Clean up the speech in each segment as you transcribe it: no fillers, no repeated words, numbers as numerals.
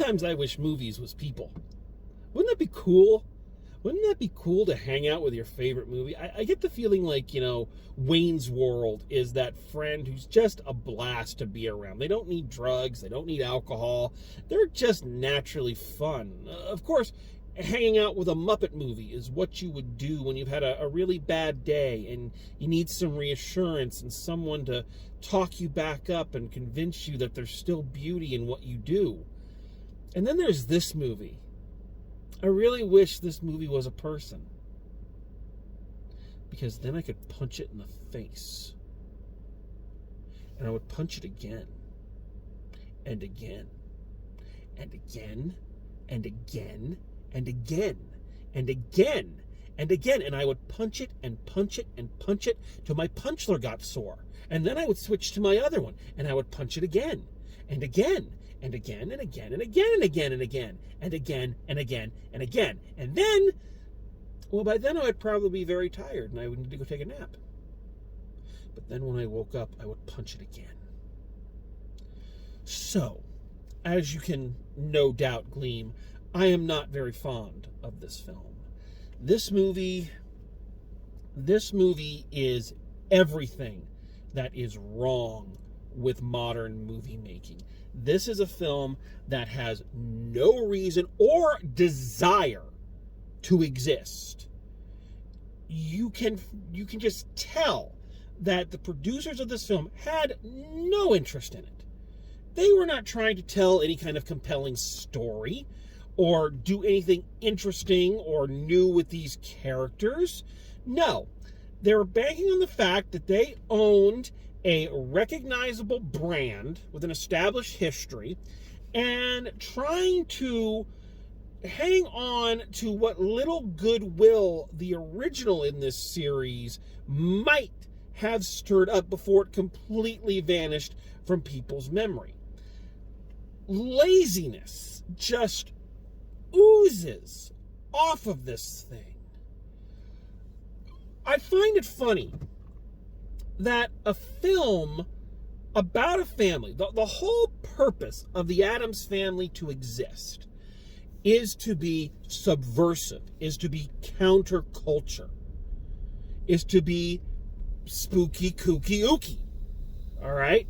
Sometimes I wish movies was people. Wouldn't that be cool? Wouldn't that be cool to hang out with your favorite movie? I get the feeling like, Wayne's World is that friend who's just a blast to be around. They don't need drugs. They don't need alcohol. They're just naturally fun. Of course, hanging out with a Muppet movie is what you would do when you've had a really bad day and you need some reassurance and someone to talk you back up and convince you that there's still beauty in what you do. And then there's this movie. I really wish this movie was a person, because then I could punch it in the face. And I would punch it again, and again, and again, and again, and again, and again, and again. And I would punch it and punch it and punch it till my punchler got sore. And then I would switch to my other one, and I would punch it again, and again, and again, and again, and again, and again, and again, and again, and again, and again. And then, well, by then I would probably be very tired and I would need to go take a nap. But then when I woke up, I would punch it again. So, as you can no doubt glean, I am not very fond of this film. This movie is everything that is wrong with modern movie making. This is a film that has no reason or desire to exist. You can just tell that the producers of this film had no interest in it. They were not trying to tell any kind of compelling story or do anything interesting or new with these characters. No, they were banking on the fact that they owned a recognizable brand with an established history and trying to hang on to what little goodwill the original in this series might have stirred up before it completely vanished from people's memory. Laziness just oozes off of this thing. I find it funny that a film about a family, the whole purpose of the Addams family to exist is to be subversive, is to be counterculture, is to be spooky, kooky, ooky. All right?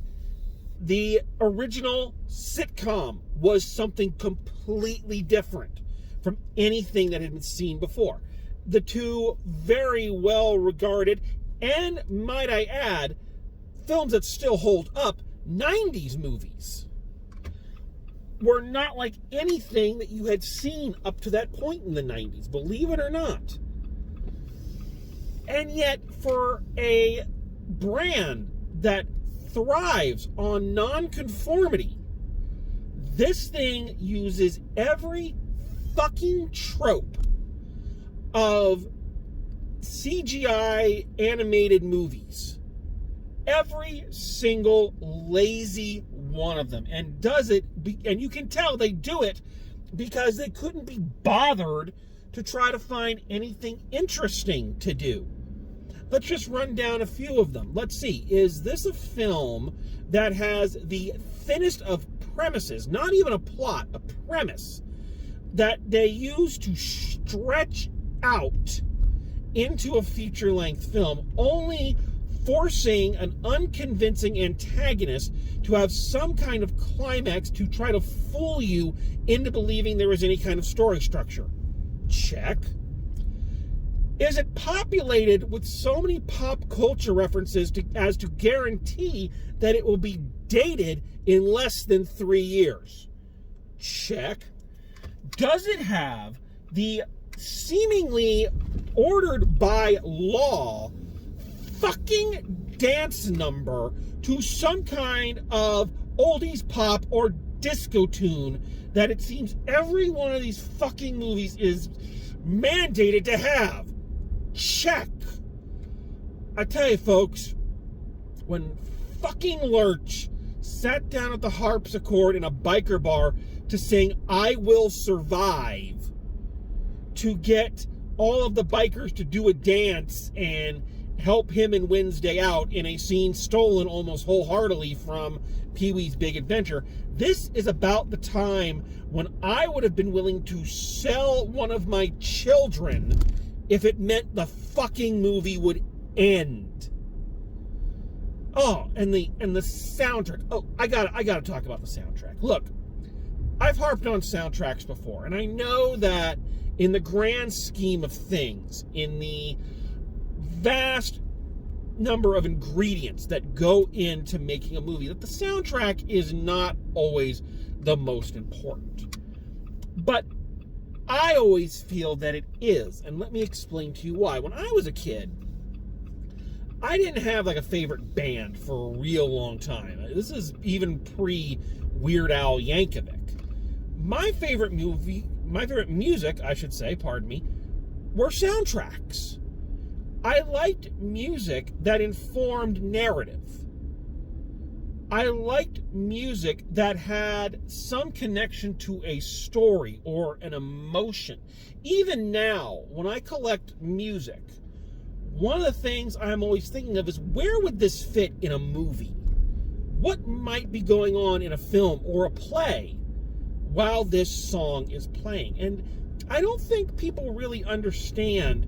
The original sitcom was something completely different from anything that had been seen before. The two very well regarded, and might I add, films that still hold up, 90s movies, were not like anything that you had seen up to that point in the 90s, believe it or not. And yet, for a brand that thrives on nonconformity, this thing uses every fucking trope of CGI animated movies. Every single lazy one of them. And does it, and you can tell they do it because they couldn't be bothered to try to find anything interesting to do. Let's just run down a few of them. Let's see. Is this a film that has the thinnest of premises, not even a plot, a premise, that they use to stretch out into a feature-length film, only forcing an unconvincing antagonist to have some kind of climax to try to fool you into believing there is any kind of story structure? Check. Is it populated with so many pop culture references as to guarantee that it will be dated in less than 3 years? Check. Does it have the seemingly ordered by law fucking dance number to some kind of oldies pop or disco tune that it seems every one of these fucking movies is mandated to have? Check. I tell you, folks, when fucking Lurch sat down at the harpsichord in a biker bar to sing "I Will Survive" to get all of the bikers to do a dance and help him and Wednesday out in a scene stolen almost wholeheartedly from Pee-wee's Big Adventure. This is about the time when I would have been willing to sell one of my children if it meant the fucking movie would end. Oh, and the soundtrack. Oh, I gotta talk about the soundtrack. Look, I've harped on soundtracks before, and I know that in the grand scheme of things, in the vast number of ingredients that go into making a movie, that the soundtrack is not always the most important. But I always feel that it is, and let me explain to you why. When I was a kid, I didn't have like a favorite band for a real long time. This is even pre-Weird Al Yankovic. My favorite music, I should say, pardon me, were soundtracks. I liked music that informed narrative. I liked music that had some connection to a story or an emotion. Even now, when I collect music, one of the things I'm always thinking of is, where would this fit in a movie? What might be going on in a film or a play while this song is playing? And I don't think people really understand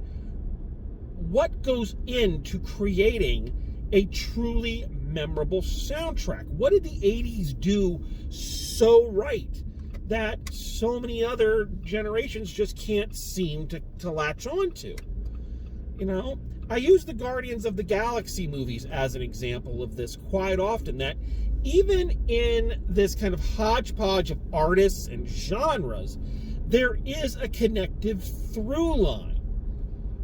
what goes into creating a truly memorable soundtrack. What did the 80s do so right that so many other generations just can't seem to latch on to? You know, I use the Guardians of the Galaxy movies as an example of this quite often, that even in this kind of hodgepodge of artists and genres, there is a connective through line.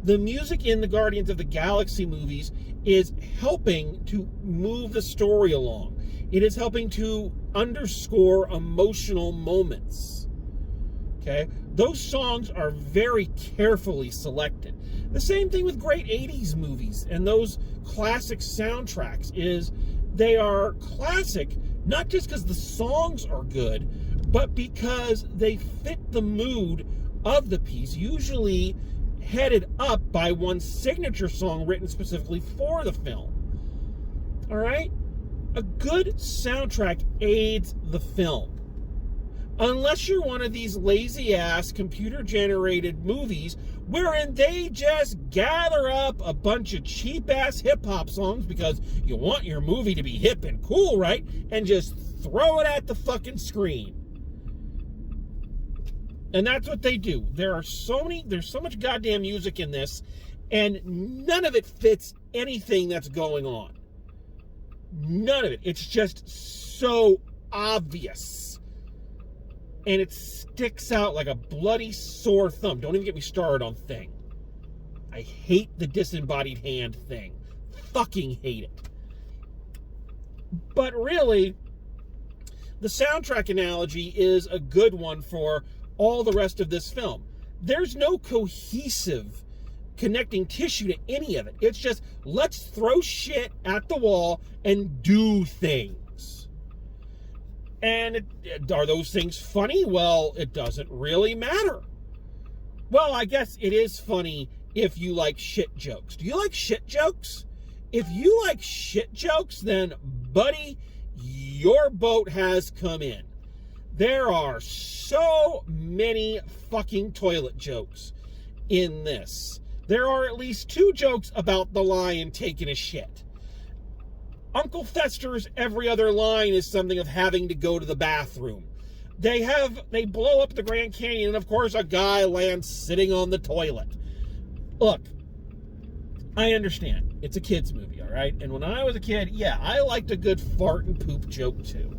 The music in the Guardians of the Galaxy movies is helping to move the story along. It is helping to underscore emotional moments. Okay? Those songs are very carefully selected. The same thing with great 80s movies and those classic soundtracks is they are classic not just because the songs are good, but because they fit the mood of the piece, usually headed up by one signature song written specifically for the film. All right? A good soundtrack aids the film. Unless you're one of these lazy-ass computer-generated movies wherein they just gather up a bunch of cheap-ass hip-hop songs because you want your movie to be hip and cool, right? And just throw it at the fucking screen. And that's what they do. There's so much goddamn music in this, and none of it fits anything that's going on. None of it. It's just so obvious. And it sticks out like a bloody sore thumb. Don't even get me started on Thing. I hate the disembodied hand thing. Fucking hate it. But really, the soundtrack analogy is a good one for all the rest of this film. There's no cohesive connecting tissue to any of it. It's just, let's throw shit at the wall and do things. And are those things funny? Well, it doesn't really matter. Well, I guess it is funny if you like shit jokes. Do you like shit jokes? If you like shit jokes, then, buddy, your boat has come in. There are so many fucking toilet jokes in this. There are at least 2 jokes about the lion taking a shit. Uncle Fester's every other line is something of having to go to the bathroom. They blow up the Grand Canyon, and of course a guy lands sitting on the toilet. Look, I understand. It's a kid's movie, all right? And when I was a kid, yeah, I liked a good fart and poop joke too.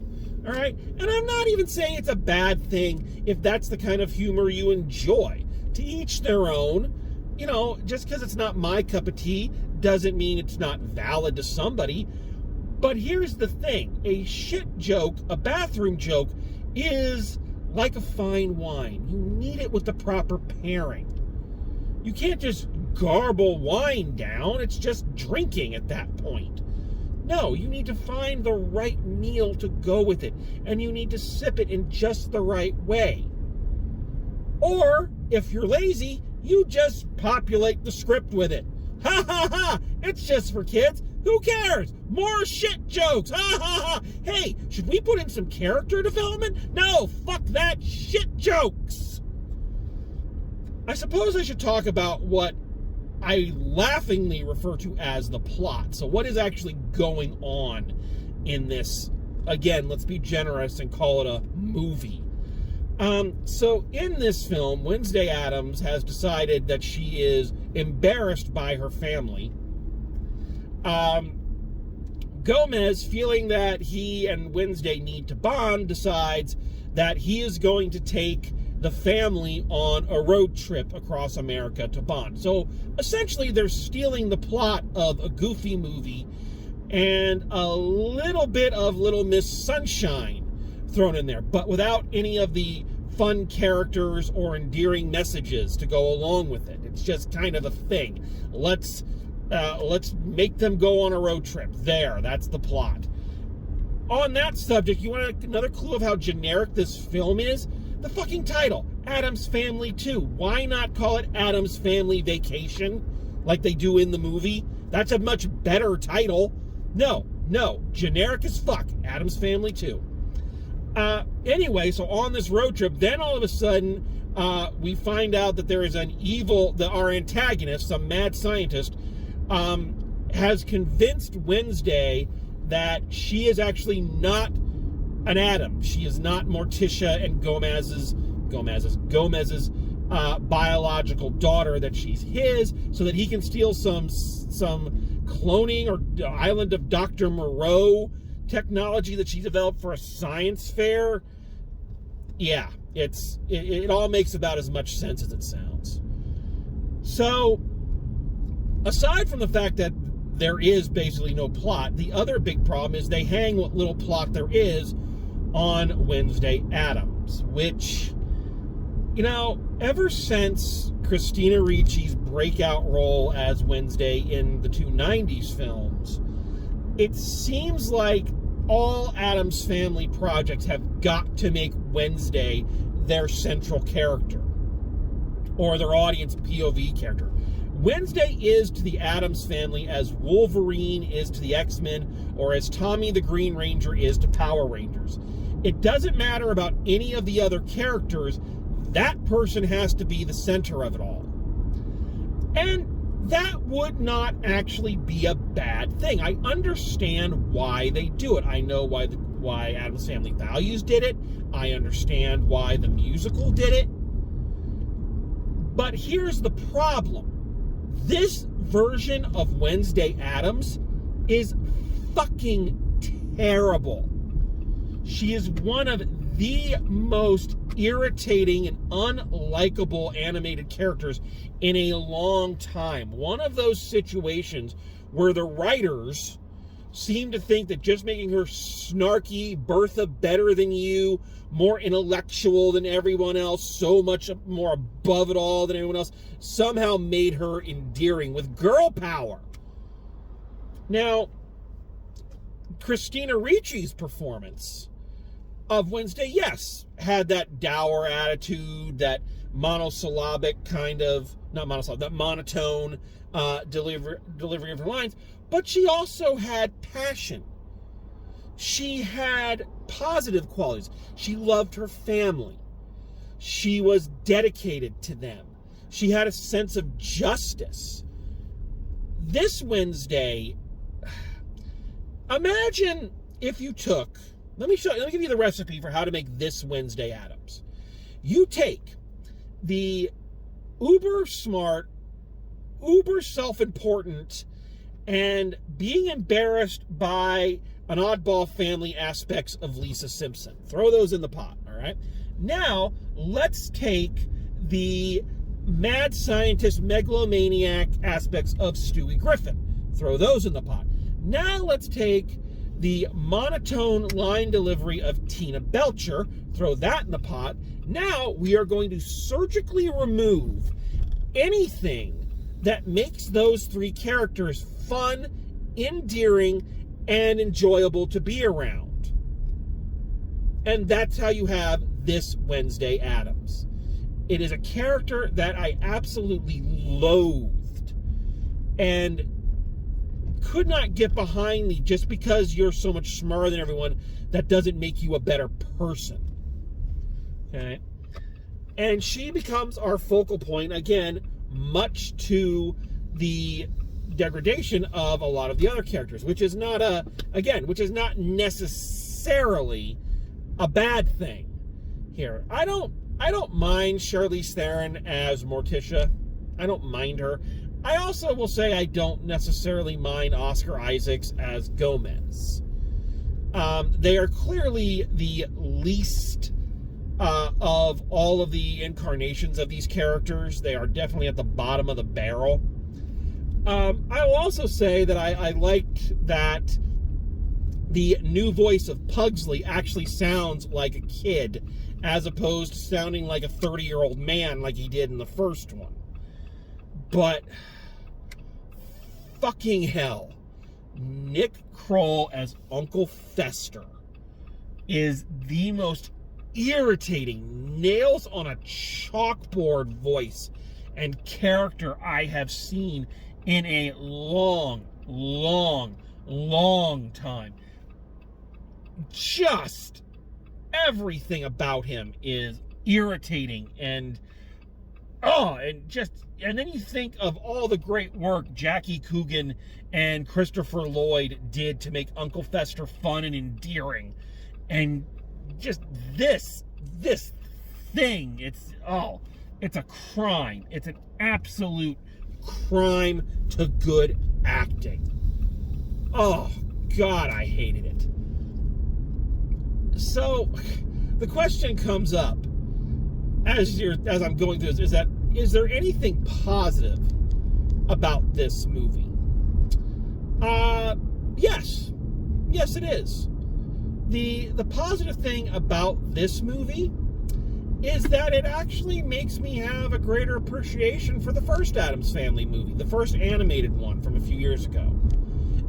All right? And I'm not even saying it's a bad thing if that's the kind of humor you enjoy. To each their own. You know, just because it's not my cup of tea doesn't mean it's not valid to somebody. But here's the thing. A shit joke, a bathroom joke, is like a fine wine. You need it with the proper pairing. You can't just garble wine down. It's just drinking at that point. No, you need to find the right meal to go with it. And you need to sip it in just the right way. Or, if you're lazy, you just populate the script with it. Ha ha ha! It's just for kids. Who cares? More shit jokes. Ha ha ha! Hey, should we put in some character development? No, fuck that, shit jokes. I suppose I should talk about what I laughingly refer to as the plot. So what is actually going on in this? Again, let's be generous and call it a movie. So in this film, Wednesday Addams has decided that she is embarrassed by her family. Gomez, feeling that he and Wednesday need to bond, decides that he is going to take the family on a road trip across America to bond. So essentially they're stealing the plot of a Goofy movie and a little bit of Little Miss Sunshine thrown in there, but without any of the fun characters or endearing messages to go along with it. It's just kind of a thing. Let's make them go on a road trip. That's the plot. On that subject, you want another clue of how generic this film is? The fucking title, Addams Family 2. Why not call it Addams Family Vacation like they do in the movie? That's a much better title. No, generic as fuck, Addams Family 2. Anyway, so on this road trip, then all of a sudden, we find out that there is our antagonist, some mad scientist, has convinced Wednesday that she is actually not an Addams. She is not Morticia and Gomez's biological daughter, that she's his, so that he can steal some cloning or Island of Dr. Moreau technology that she developed for a science fair. Yeah, it all makes about as much sense as it sounds. So, aside from the fact that there is basically no plot, the other big problem is they hang what little plot there is on Wednesday Addams, which, ever since Christina Ricci's breakout role as Wednesday in the two 90s films, it seems like all Addams Family projects have got to make Wednesday their central character or their audience POV character. Wednesday is to the Addams Family as Wolverine is to the X-Men, or as Tommy the Green Ranger is to Power Rangers. It doesn't matter about any of the other characters. That person has to be the center of it all. And that would not actually be a bad thing. I understand why they do it. I know why Addams Family Values did it. I understand why the musical did it. But here's the problem. This version of Wednesday Addams is fucking terrible. She is one of the most irritating and unlikable animated characters in a long time. One of those situations where the writers seem to think that just making her snarky, Bertha better than you, more intellectual than everyone else, so much more above it all than everyone else, somehow made her endearing with girl power. Now, Christina Ricci's performance of Wednesday, yes, had that dour attitude, that monosyllabic kind of, not monosyllabic, that monotone delivery of her lines, but she also had passion. She had positive qualities. She loved her family. She was dedicated to them. She had a sense of justice. This Wednesday, imagine if you took, let me give you the recipe for how to make this Wednesday Addams. You take the uber smart, uber self-important, and being embarrassed by an oddball family aspects of Lisa Simpson. Throw those in the pot, all right? Now, let's take the mad scientist, megalomaniac aspects of Stewie Griffin. Throw those in the pot. Now let's take the monotone line delivery of Tina Belcher. Throw that in the pot. Now we are going to surgically remove anything that makes those three characters fun, endearing, and enjoyable to be around. And that's how you have this Wednesday Addams. It is a character that I absolutely loathed and could not get behind the just because you're so much smarter than everyone, that doesn't make you a better person. Okay? And she becomes our focal point, again, much to the degradation of a lot of the other characters, which is not necessarily a bad thing here. I don't mind Charlize Theron as Morticia. I don't mind her. I also will say I don't necessarily mind Oscar Isaacs as Gomez. They are clearly the least of all of the incarnations of these characters. They are definitely at the bottom of the barrel. I will also say that I liked that the new voice of Pugsley actually sounds like a kid, as opposed to sounding like a 30-year-old man like he did in the first one. But fucking hell, Nick Kroll as Uncle Fester is the most irritating, nails on a chalkboard voice and character I have seen in a long time. Just everything about him is irritating, and then you think of all the great work Jackie Coogan and Christopher Lloyd did to make Uncle Fester fun and endearing, and just this thing, it's a crime. It's an absolute crime to good acting. Oh God, I hated it. So the question comes up as I'm going through this, is there anything positive about this movie? Yes, it is. The positive thing about this movie is that it actually makes me have a greater appreciation for the first Addams Family movie, the first animated one from a few years ago.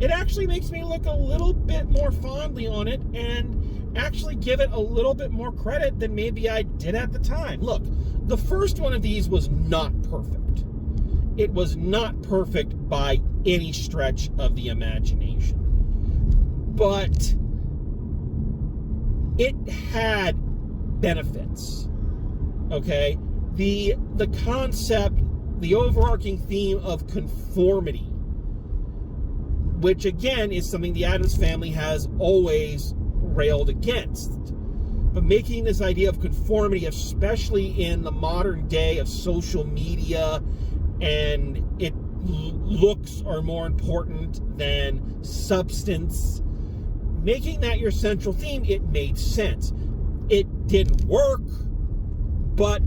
It actually makes me look a little bit more fondly on it and actually give it a little bit more credit than maybe I did at the time. Look, the first one of these was not perfect. It was not perfect by any stretch of the imagination. But it had benefits. Okay? The concept, the overarching theme of conformity, which again is something the Addams Family has always railed against. But making this idea of conformity, especially in the modern day of social media, and looks are more important than substance, making that your central theme, it made sense. It didn't work, but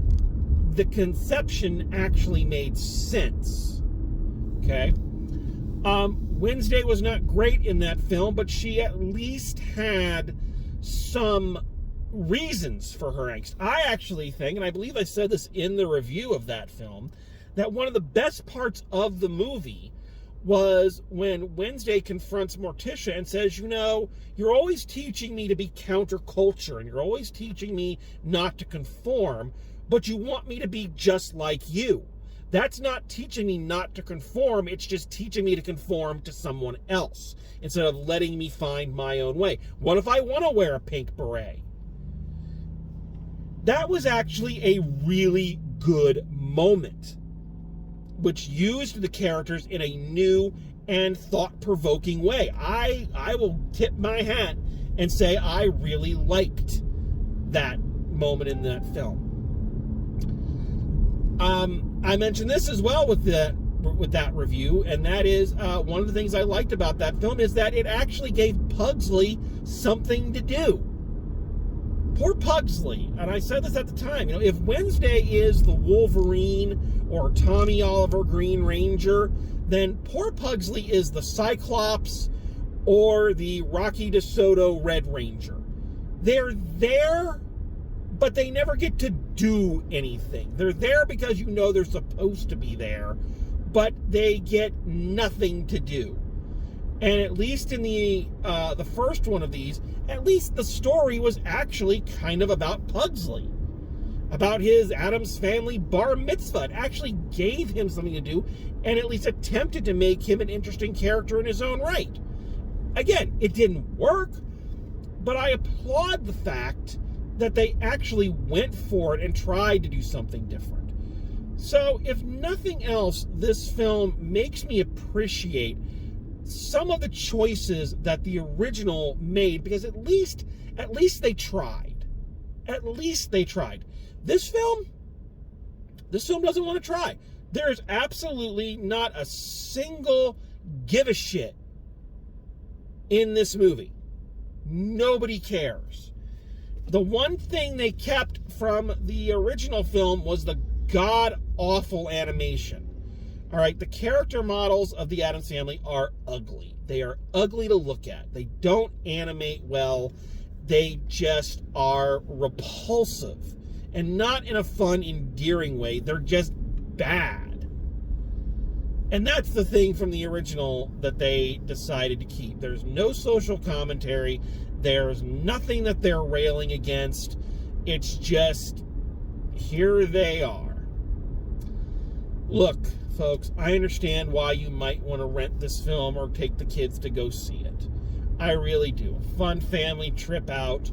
the conception actually made sense. Okay? Wednesday was not great in that film, but she at least had some reasons for her angst. I actually think, and I believe I said this in the review of that film, that one of the best parts of the movie was when Wednesday confronts Morticia and says, you know, you're always teaching me to be counterculture, and you're always teaching me not to conform, but you want me to be just like you. That's not teaching me not to conform, it's just teaching me to conform to someone else, instead of letting me find my own way. What if I want to wear a pink beret? That was actually a really good moment, which used the characters in a new and thought-provoking way. I will tip my hat and say I really liked that moment in that film. I mentioned this as well with that review, and that is one of the things I liked about that film is that it actually gave Pugsley something to do. Poor Pugsley, and I said this at the time, you know, if Wednesday is the Wolverine or Tommy Oliver Green Ranger, then poor Pugsley is the Cyclops or the Rocky DeSoto Red Ranger. They're there, but they never get to do anything. They're there because you know they're supposed to be there, but they get nothing to do. And at least in the first one of these, at least the story was actually kind of about Pugsley. about his Addams Family bar mitzvah. It actually gave him something to do and at least attempted to make him an interesting character in his own right. Again, it didn't work, but I applaud the fact that they actually went for it and tried to do something different. So, if nothing else, this film makes me appreciate some of the choices that the original made, because at least they tried. At least they tried. This film doesn't want to try. There is absolutely not a single give a shit in this movie. Nobody cares. The one thing they kept from the original film was the god-awful animation. All right, the character models of the Addams Family are ugly. They are ugly to look at. They don't animate well. They just are repulsive. And not in a fun, endearing way. They're just bad. And that's the thing from the original that they decided to keep. There's no social commentary. There's nothing that they're railing against. It's just, here they are. Look, folks, I understand why you might want to rent this film or take the kids to go see it. I really do. A fun family trip out.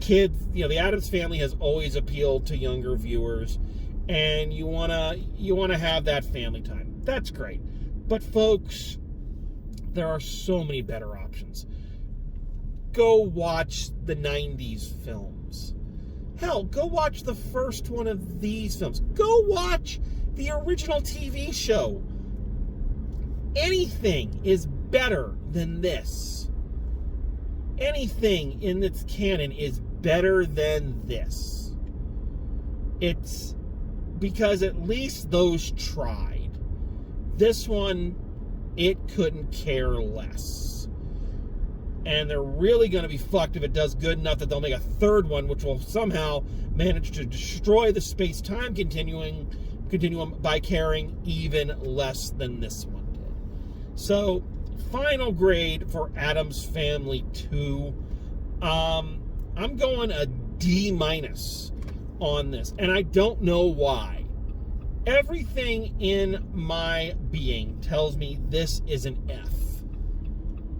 Kids, the Addams Family has always appealed to younger viewers, and you wanna have that family time. That's great. But folks, there are so many better options. Go watch the 90s films. Hell, go watch the first one of these films. Go watch the original TV show. Anything is better than this. Anything in its canon is better than this. It's because at least those tried. This one, it couldn't care less. And they're really going to be fucked if it does good enough that they'll make a third one, which will somehow manage to destroy the space-time continuum by caring even less than this one did. So, final grade for Addams Family 2. I'm going a D- on this, and I don't know why. Everything in my being tells me this is an F.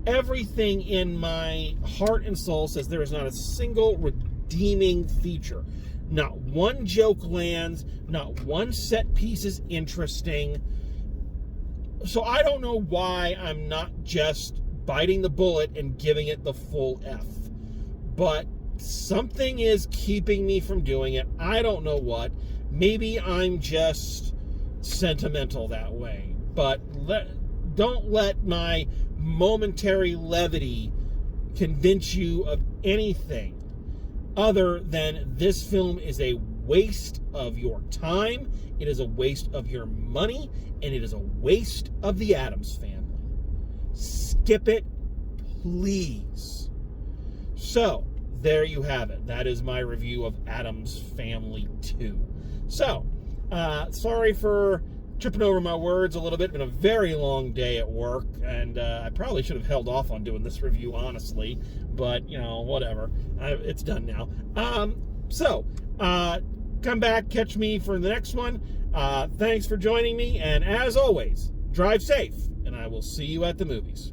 Everything in my heart and soul says there is not a single redeeming feature. Not one joke lands, not one set piece is interesting. So I don't know why I'm not just biting the bullet and giving it the full F. But something is keeping me from doing it. I don't know what. Maybe I'm just sentimental that way. But don't let my momentary levity convince you of anything other than this film is a waste of your time, it is a waste of your money, and it is a waste of the Addams Family. Skip it, please. So, there you have it. That is my review of Addams Family 2. So, sorry for tripping over my words a little bit. It's been a very long day at work, and I probably should have held off on doing this review, honestly. But, whatever. It's done now. Come back, catch me for the next one. Thanks for joining me, and as always, drive safe, and I will see you at the movies.